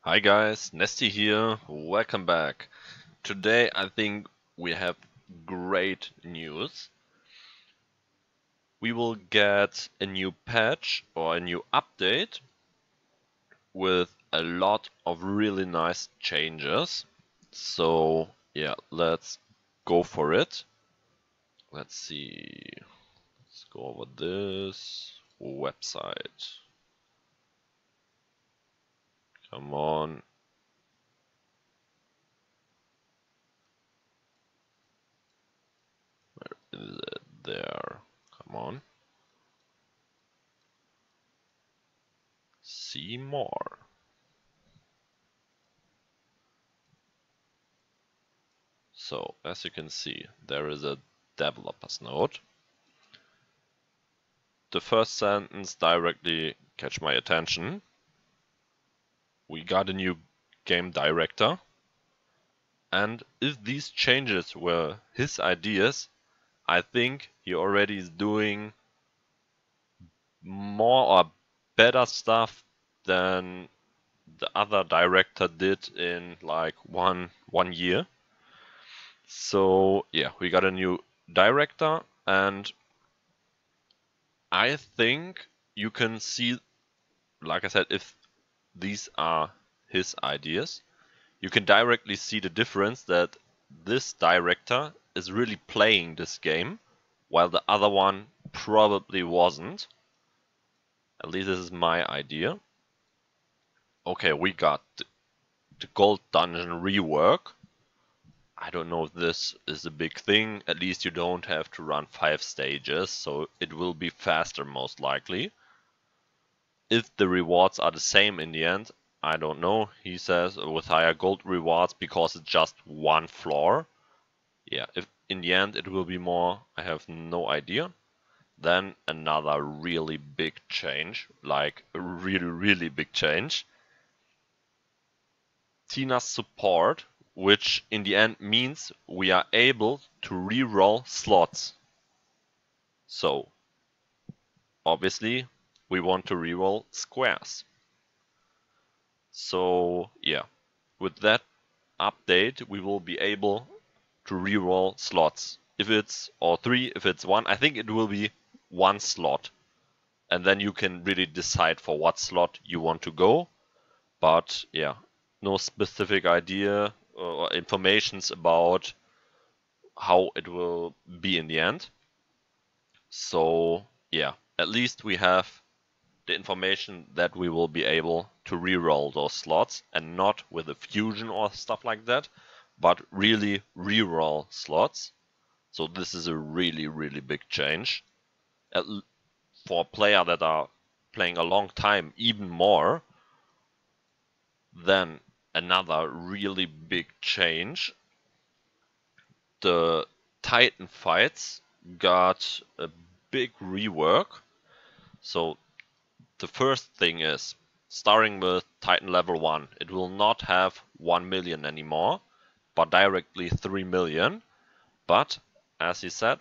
Hi guys, Nesty here, welcome back. Today I think we have great news. We will get a new patch or a new update with a lot of really nice changes. So yeah, let's go for it. Let's see, let's go over this website. Come on. Where is it? There. Come on. See more. So, as you can see, there is a developers node. The first sentence directly catch my attention. We got a new game director. And if these changes were his ideas, I think he already is doing more or better stuff than the other director did in like one year. So yeah, we got a new director, and I think you can see, like I said, if these are his ideas, you can directly see the difference that this director is really playing this game, while the other one probably wasn't. At least this is my idea. Okay, we got the Gold Dungeon rework. I don't know if this is a big thing. At least you don't have to run 5 stages, so it will be faster most likely. If the rewards are the same in the end, I don't know. He says with higher gold rewards because it's just one floor. Yeah, if in the end it will be more, I have no idea. Then another really big change, like a really big change. Tina's support, which in the end means we are able to re-roll slots. So, obviously, we want to re-roll squares. So, yeah, with that update, we will be able to re-roll slots. If it's or 3, if it's 1, I think it will be 1 slot. And then you can really decide for what slot you want to go. But yeah, no specific idea or informations about how it will be in the end. So yeah, at least we have the information that we will be able to re-roll those slots, and not with a fusion or stuff like that, but really re-roll slots. So this is a really big change. For a player that are playing a long time, even more. Then another really big change. The Titan fights got a big rework. So the first thing is, starting with Titan level 1, it will not have 1 million anymore, but directly 3 million. But, as he said,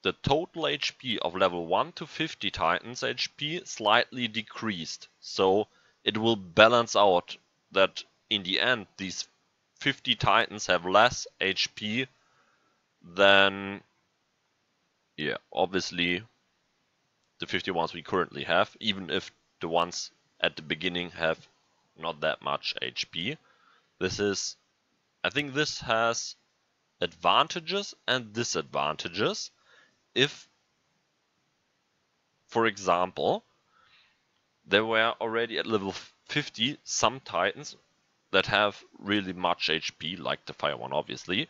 the total HP of level 1 to 50 Titans HP slightly decreased. So it will balance out that in the end these 50 Titans have less HP than, yeah, obviously the 50 ones we currently have, even if the ones at the beginning have not that much HP. I think this has advantages and disadvantages. If, for example, there were already at level 50 some Titans that have really much HP, like the Fire one obviously.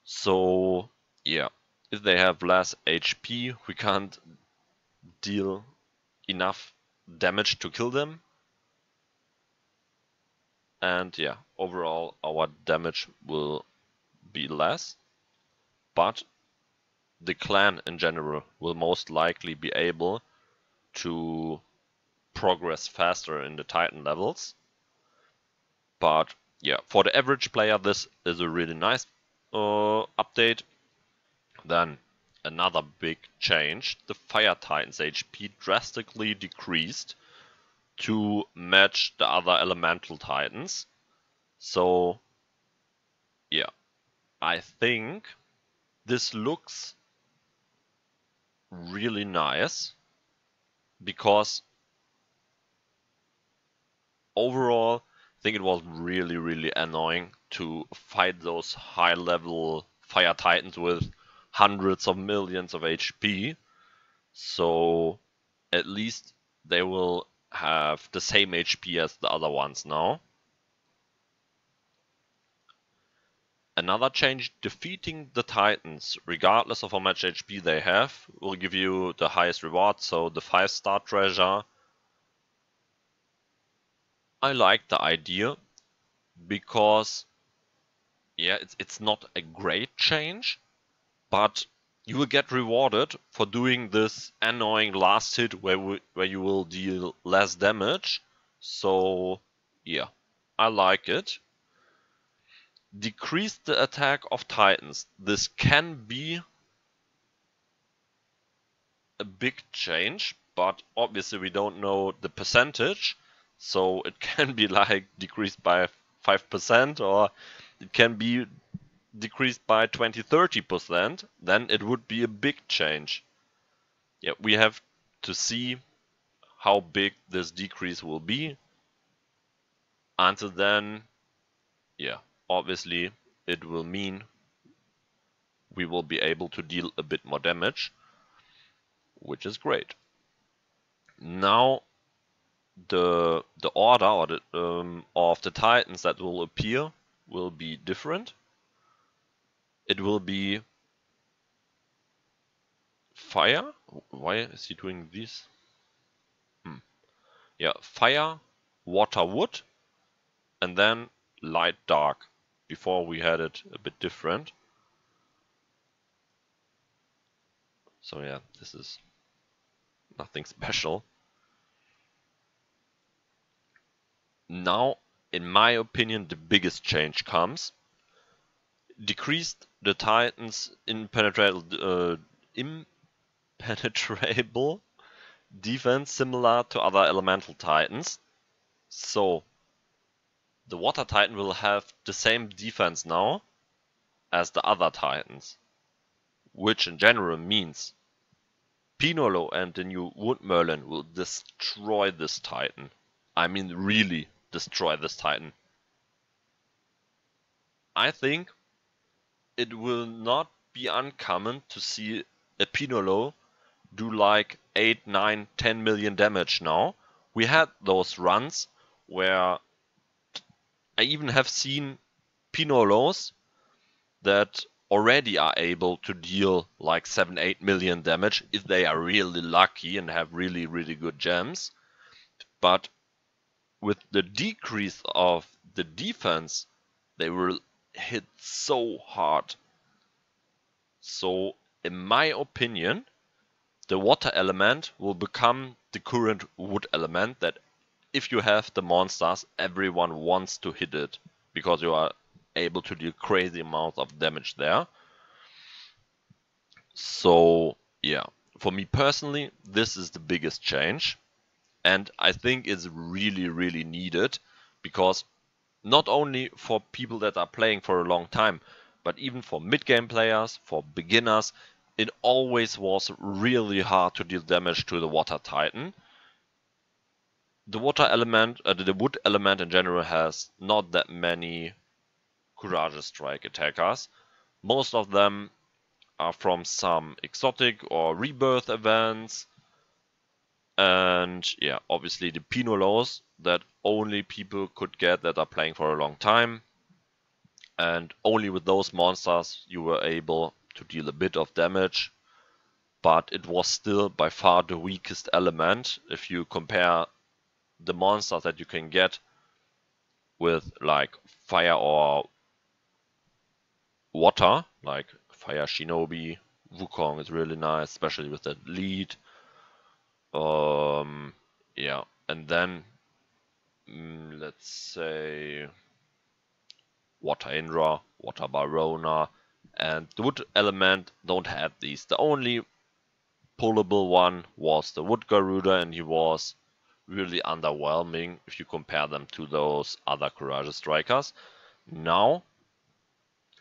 So yeah, if they have less HP, we can't deal enough damage to kill them. And yeah, overall our damage will be less. But the clan in general will most likely be able to progress faster in the Titan levels. But yeah, for the average player, this is a really nice update. Then another big change, the Fire Titan's HP drastically decreased. to match the other elemental titans. So yeah, I think this looks really nice because overall I think it was really annoying to fight those high level fire titans with hundreds of millions of HP. So at least they will have the same HP as the other ones now. Another change, defeating the Titans, regardless of how much HP they have, will give you the highest reward, so the 5-star treasure. I like the idea because, yeah, it's not a great change, but you will get rewarded for doing this annoying last hit where you will deal less damage. So, yeah, I like it. Decrease the attack of Titans. This can be a big change, but obviously we don't know the percentage, so it can be like decreased by 5% or it can be decreased by 20-30%, then it would be a big change. Yeah, we have to see how big this decrease will be. Until then, yeah, obviously it will mean we will be able to deal a bit more damage, which is great. Now the order or of the titans that will appear will be different. It will be fire. Why is he doing this? Yeah, fire, water, wood, and then light, dark. Before we had it a bit different. So yeah, this is nothing special. Now, in my opinion, the biggest change comes. Decreased the Titans' impenetrable defense similar to other elemental titans. So the water titan will have the same defense now as the other titans, which in general means Pinolo and the new Wood Merlin will destroy this titan. I mean really destroy this titan. I think it will not be uncommon to see a Pinolo do like 8, 9, 10 million damage now. We had those runs where I even have seen Pinolos that already are able to deal like 7, 8 million damage if they are really lucky and have really good gems. But with the decrease of the defense, they will hit so hard. So in my opinion, the water element will become the current wood element, that if you have the monsters, everyone wants to hit it because you are able to deal crazy amounts of damage there. So yeah, for me personally, this is the biggest change, and I think it's really needed, because not only for people that are playing for a long time, but even for mid-game players, for beginners, it always was really hard to deal damage to the water titan. The water element, the wood element in general has not that many Courageous Strike attackers. Most of them are from some exotic or rebirth events. And yeah, obviously the Pinolos that only people could get that are playing for a long time. And only with those monsters you were able to deal a bit of damage. But it was still by far the weakest element if you compare the monsters that you can get with like fire or water, like Fire Shinobi. Wukong is really nice, especially with that lead. Yeah, and then let's say Water Indra, Water Barona, and the wood element don't have these. The only pullable one was the Wood Garuda, and he was really underwhelming if you compare them to those other Courageous Strikers. Now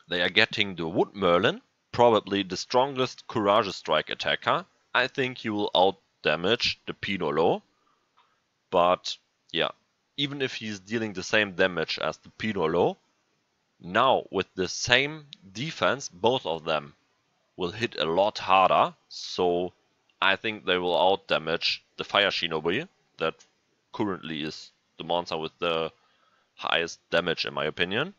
they are getting the Wood Merlin, probably the strongest Courageous Strike attacker. I think he will out damage the Pinolo, but yeah, even if he's dealing the same damage as the Pinolo, now with the same defense, both of them will hit a lot harder, so I think they will out damage the Fire Shinobi, that currently is the monster with the highest damage in my opinion.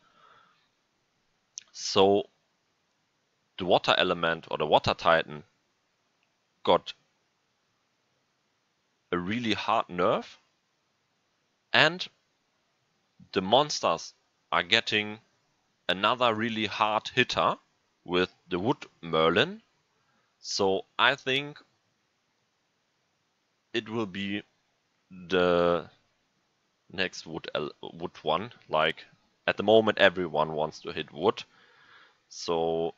So the Water Element or the Water Titan got a really hard nerf, and the monsters are getting another really hard hitter with the Wood Merlin. So I think it will be the next wood one. Like at the moment everyone wants to hit wood, so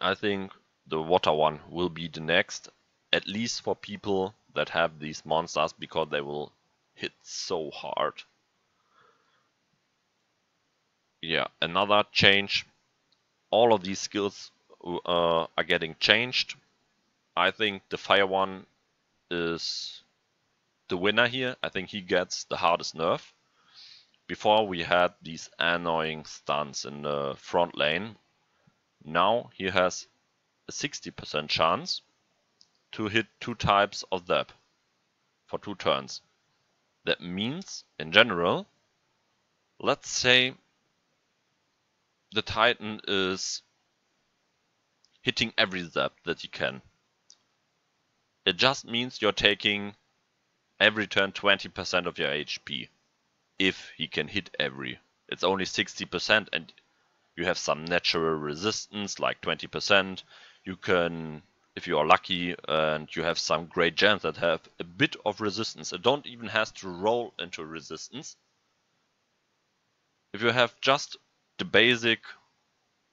I think the water one will be the next, at least for people that have these monsters, because they will hit so hard. Yeah, another change, all of these skills are getting changed. I think the fire one is the winner here. I think he gets the hardest nerf. Before we had these annoying stuns in the front lane. Now he has a 60% chance to hit 2 types of Zap for 2 turns. That means, in general, let's say the Titan is hitting every Zap that he can. It just means you're taking every turn 20% of your HP. If he can hit every. It's only 60% and you have some natural resistance like 20%. You can, if you are lucky and you have some great gems that have a bit of resistance, it don't even has to roll into resistance. If you have just the basic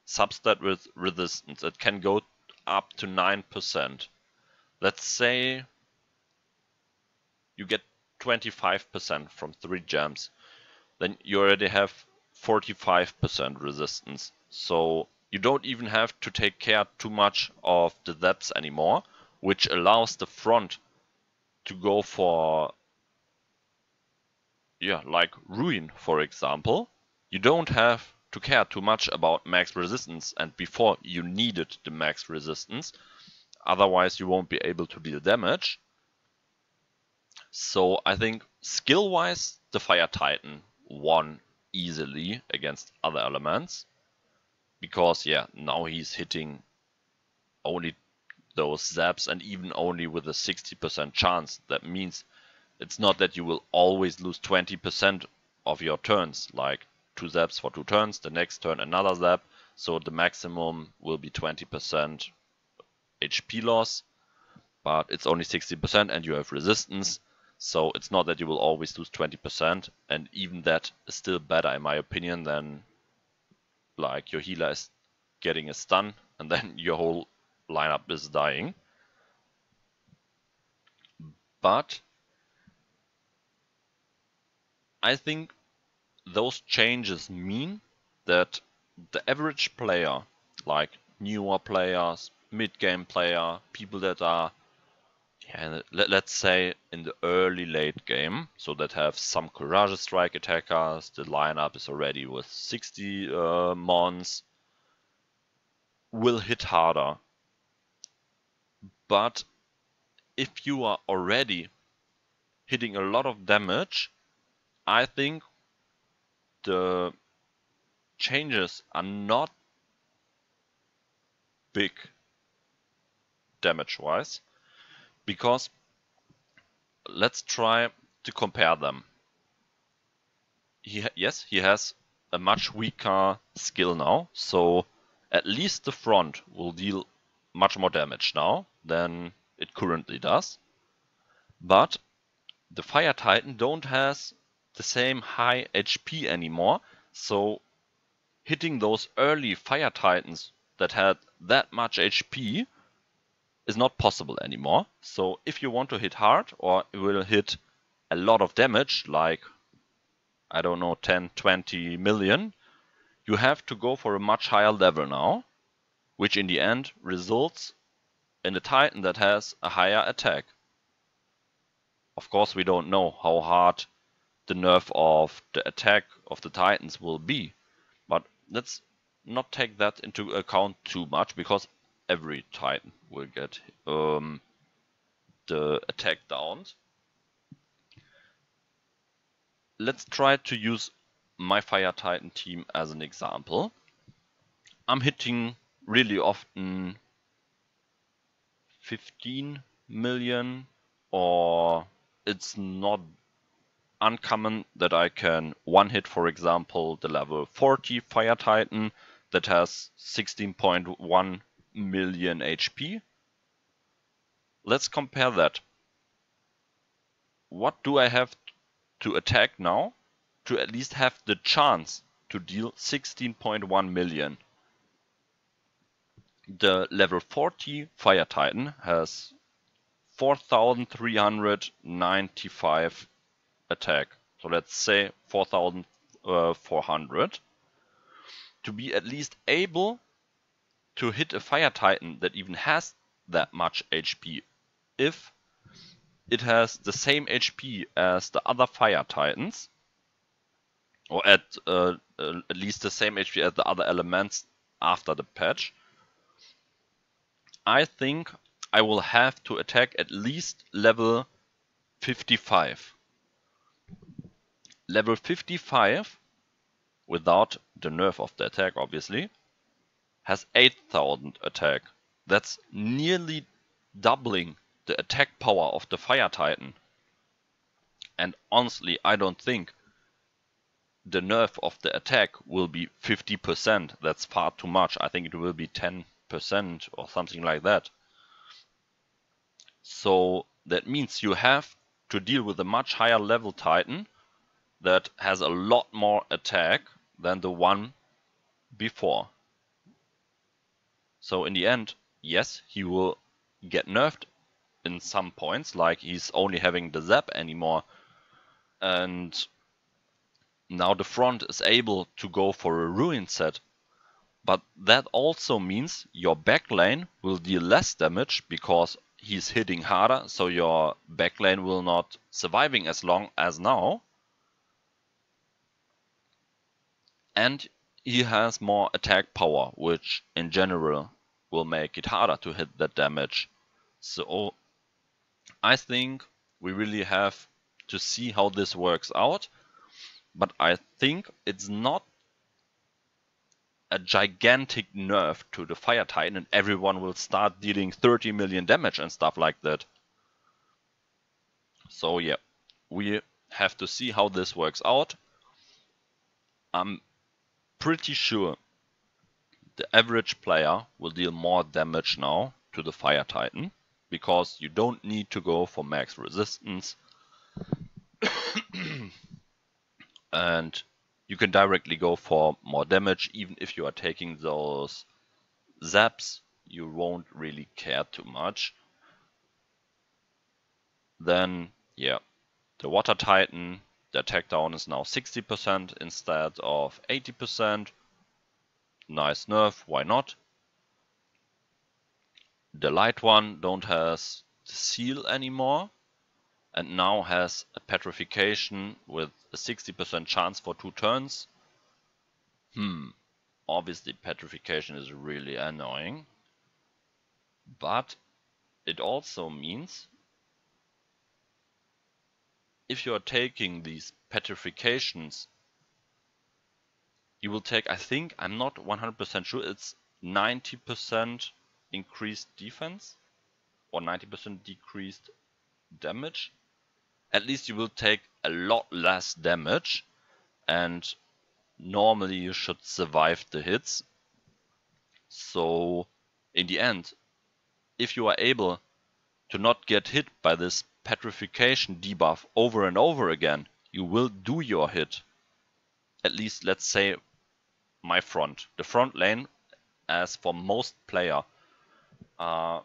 substat with resistance, it can go up to 9%. Let's say you get 25% from 3 gems, then you already have 45% resistance. So you don't even have to take care too much of the depths anymore, which allows the front to go for, like Ruin, for example. You don't have to care too much about max resistance, and before you needed the max resistance, otherwise you won't be able to deal damage. So I think skill-wise, the Fire Titan won easily against other elements, because now he's hitting only those zaps, and even only with a 60% chance. That means it's not that you will always lose 20% of your turns, like 2 zaps for 2 turns, the next turn another zap, so the maximum will be 20% HP loss, but it's only 60% and you have resistance. So it's not that you will always lose 20%, and even that is still better in my opinion than like your healer is getting a stun and then your whole lineup is dying. But I think those changes mean that the average player, like newer players, mid-game player, people that are let's say in the early late game, so that have some Courageous Strike attackers, the lineup is already with 60 mons, will hit harder. But if you are already hitting a lot of damage, I think the changes are not big damage-wise, because let's try to compare them. He has a much weaker skill now, so at least the front will deal much more damage now than it currently does. But the Fire Titan don't has the same high HP anymore, so hitting those early Fire Titans that had that much HP is not possible anymore. So if you want to hit hard, or will hit a lot of damage, like, I don't know, 10, 20 million, you have to go for a much higher level now, which in the end results in a Titan that has a higher attack. Of course, we don't know how hard the nerf of the attack of the Titans will be, but let's not take that into account too much, because every Titan will get the attack down. Let's try to use my Fire Titan team as an example. I'm hitting really often 15 million, or it's not uncommon that I can one hit, for example, the level 40 Fire Titan that has 16.1 million HP. Let's compare that. What do I have to attack now to at least have the chance to deal 16.1 million? The level 40 Fire Titan has 4,395 attack. So let's say 4,400. To be at least able to hit a Fire Titan that even has that much HP, if it has the same HP as the other Fire Titans, or at least the same HP as the other elements after the patch, I think I will have to attack at least level 55. Level 55, without the nerf of the attack obviously, has 8,000 attack. That's nearly doubling the attack power of the Fire Titan. And honestly, I don't think the nerf of the attack will be 50%. That's far too much. I think it will be 10% or something like that. So that means you have to deal with a much higher level Titan that has a lot more attack than the one before. So in the end, yes, he will get nerfed in some points, like he's only having the zap anymore, and now the front is able to go for a ruin set. But that also means your back lane will deal less damage because he's hitting harder, so your back lane will not surviving as long as now. And he has more attack power, which in general will make it harder to hit that damage. So I think we really have to see how this works out, but I think it's not a gigantic nerf to the Fire Titan and everyone will start dealing 30 million damage and stuff like that. So yeah, we have to see how this works out. I'm pretty sure the average player will deal more damage now to the Fire Titan, because you don't need to go for max resistance and you can directly go for more damage. Even if you are taking those zaps, you won't really care too much. Then yeah, the Water Titan, the attack down is now 60% instead of 80%. Nice nerf, why not? The light one don't has the seal anymore and now has a petrification with a 60% chance for 2 turns. Obviously petrification is really annoying, but it also means if you are taking these petrifications, you will take, I think, I'm not 100% sure, it's 90% increased defense or 90% decreased damage. At least you will take a lot less damage, and normally you should survive the hits. So in the end, if you are able to not get hit by this petrification debuff over and over again, you will do your hit. At least, let's say, my front. The front lane, as for most player, are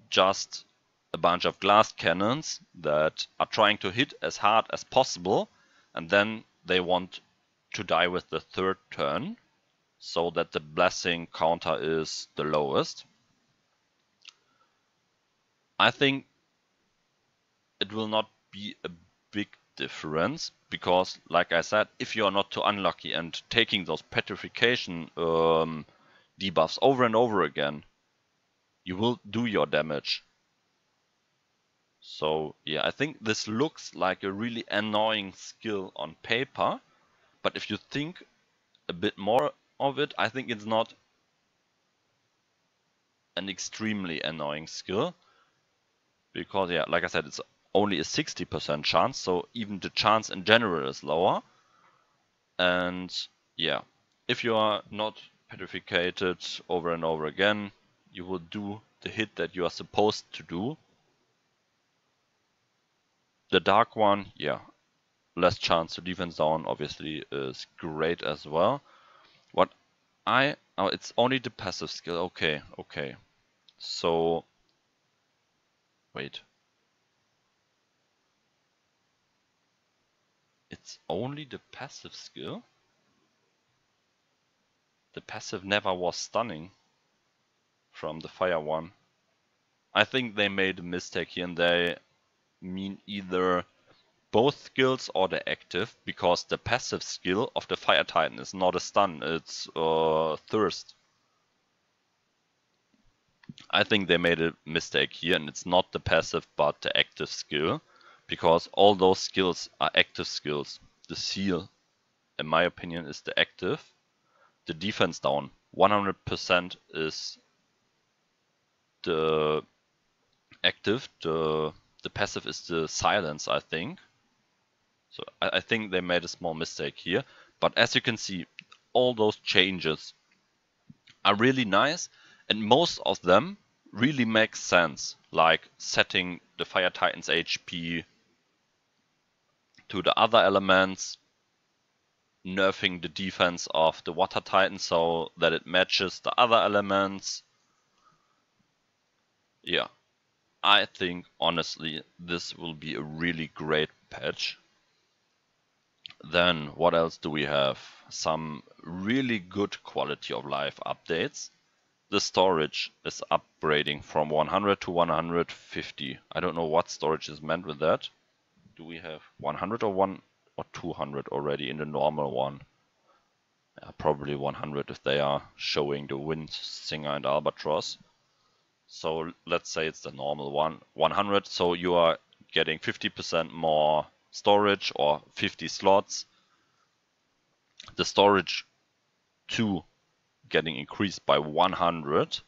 just a bunch of glass cannons that are trying to hit as hard as possible, and then they want to die with the third turn, so that the blessing counter is the lowest. I think it will not be a big difference, because like I said, if you are not too unlucky and taking those petrification debuffs over and over again, you will do your damage. So yeah, I think this looks like a really annoying skill on paper, but if you think a bit more of it, I think it's not an extremely annoying skill, because yeah, like I said, it's only a 60% chance, so even the chance in general is lower. And yeah, if you are not petrificated over and over again, you will do the hit that you are supposed to do. The dark one, yeah, less chance to defense down obviously is great as well. What oh, it's only the passive skill. Okay. So wait. It's only the passive skill? The passive never was stunning from the fire one. I think they made a mistake here, and they mean either both skills or the active, because the passive skill of the Fire Titan is not a stun, it's Thirst. I think they made a mistake here, and it's not the passive but the active skill, because all those skills are active skills. The seal, in my opinion, is the active. The defense down 100% is the active. The passive is the silence, I think. So I think they made a small mistake here. But as you can see, all those changes are really nice, and most of them really make sense, like setting the Fire Titan's HP to the other elements, nerfing the defense of the Water Titan so that it matches the other elements. Yeah, I think honestly this will be a really great patch. Then what else do we have? Some really good quality of life updates. The storage is upgrading from 100 to 150. I don't know what storage is meant with that. Do we have 100 or 200 already in the normal one? Yeah, probably 100 if they are showing the Wind Singer and Albatross. So let's say it's the normal one, 100. So you are getting 50% more storage or 50 slots. The storage 2 getting increased by 100,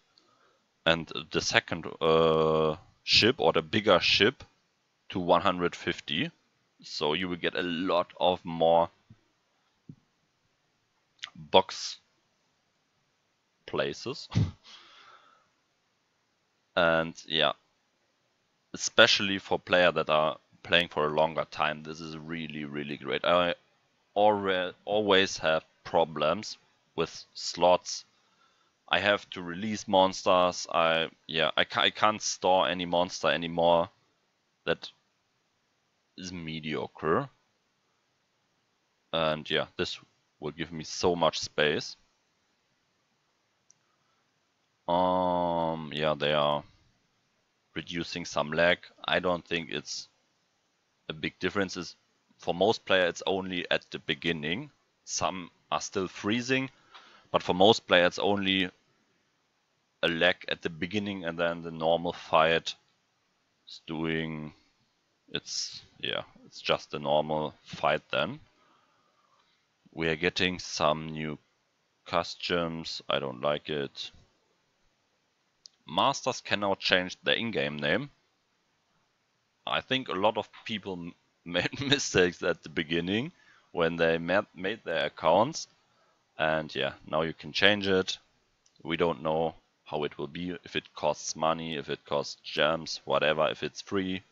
and the second ship, or the bigger ship, to 150. So you will get a lot of more box places. And yeah, especially for players that are playing for a longer time, this is really great. I always have problems with slots. I have to release monsters. I can't store any monster anymore that is mediocre. And yeah, this will give me so much space. Yeah, they are reducing some lag. I don't think it's a big difference. Is for most players it's only at the beginning. Some are still freezing, but for most players it's only a lag at the beginning, and then the normal fight is doing it's just a normal fight then. We are getting some new costumes. I don't like it. Masters can now change their in-game name. I think a lot of people made mistakes at the beginning when they made their accounts, and yeah, now you can change it. We don't know how it will be, if it costs money, if it costs gems, whatever, if it's free.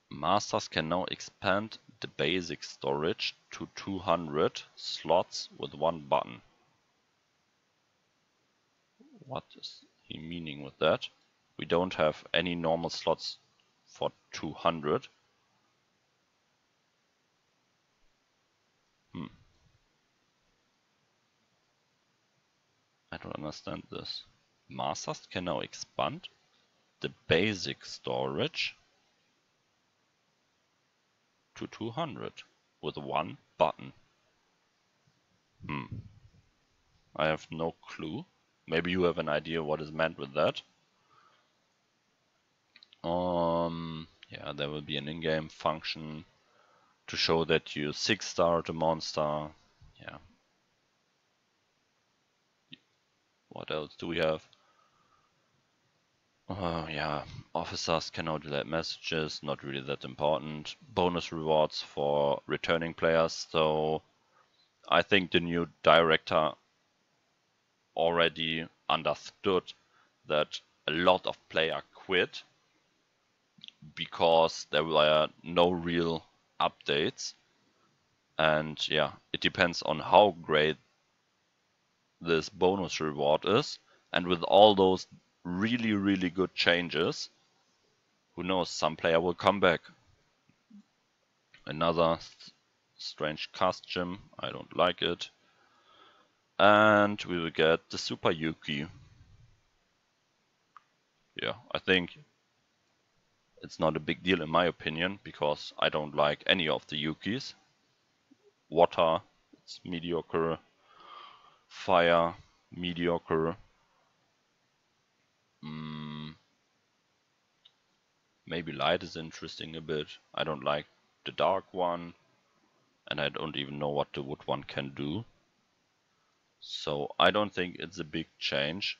Masters can now expand the basic storage to 200 slots with one button. What is any meaning with that. We don't have any normal slots for 200. I don't understand this. Masters can now expand the basic storage to 200 with one button. I have no clue. Maybe you have an idea what is meant with that. Yeah, there will be an in-game function to show that you 6-star the monster. Yeah. What else do we have? Yeah, officers can now delete messages, not really that important. Bonus rewards for returning players, so I think the new director already understood that a lot of players quit because there were no real updates. And yeah, it depends on how great this bonus reward is. And with all those really, really good changes, who knows, some player will come back. Another strange costume, I don't like it. And we will get the Super Yuki. Yeah, I think it's not a big deal in my opinion, because I don't like any of the Yukis. Water, it's mediocre. Fire, mediocre. Maybe light is interesting a bit. I don't like the dark one, and I don't even know what the wood one can do. So I don't think it's a big change.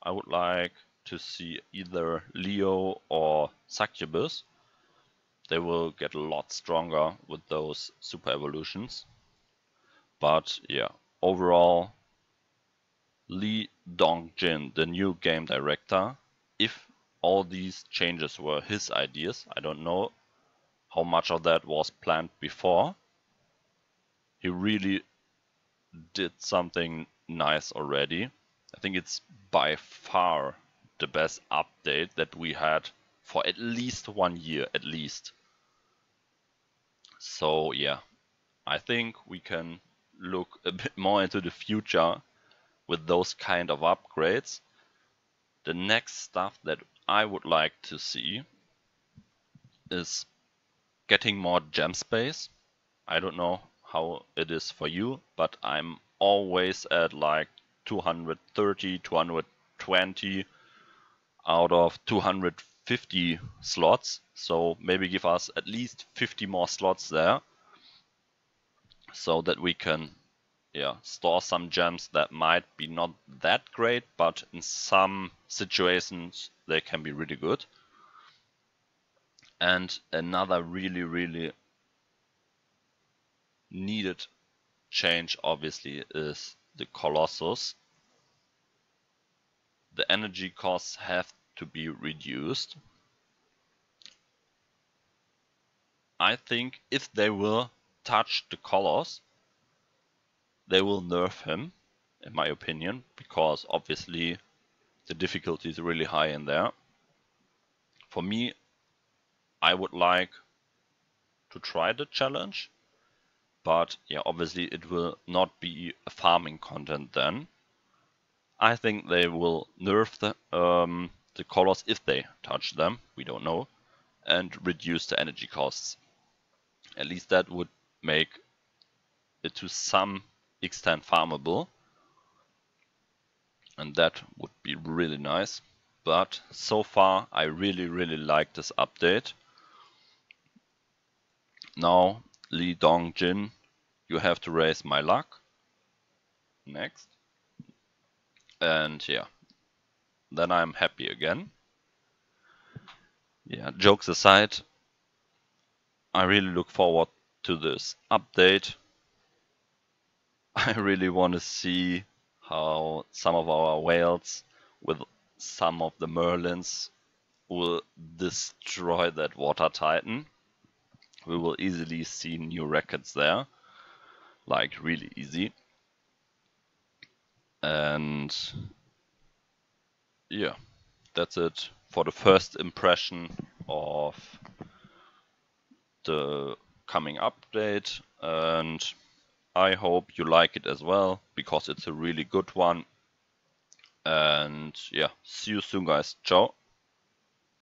I would like to see either Leo or Succubus. They will get a lot stronger with those super evolutions. But yeah, overall, Lee Dong-jin, the new game director, if all these changes were his ideas, I don't know how much of that was planned before. He really did something nice already. I think it's by far the best update that we had for at least 1 year, at least. So yeah, I think we can look a bit more into the future with those kind of upgrades. The next stuff that I would like to see is getting more gem space. I don't know how it is for you, but I'm always at like 230, 220 out of 250 slots. So maybe give us at least 50 more slots there, so that we can store some gems that might be not that great, but in some situations they can be really good. And another really, really needed change obviously is the Colossus. The energy costs have to be reduced. I think if they will touch the Colossus, they will nerf him, in my opinion, because obviously the difficulty is really high in there. For me, I would like to try the challenge, but yeah, obviously it will not be a farming content then. I think they will nerf the colors if they touch them, we don't know, and reduce the energy costs. At least that would make it to some extent farmable, and that would be really nice. But so far I really, really like this update. Now, Lee Dong-jin, you have to raise my luck. Next. And yeah, then I'm happy again. Yeah, jokes aside, I really look forward to this update. I really want to see how some of our whales with some of the Merlins will destroy that water titan. We will easily see new records there, like really easy. And yeah, that's it for the first impression of the coming update, and I hope you like it as well, because it's a really good one. And yeah, see you soon, guys. Ciao.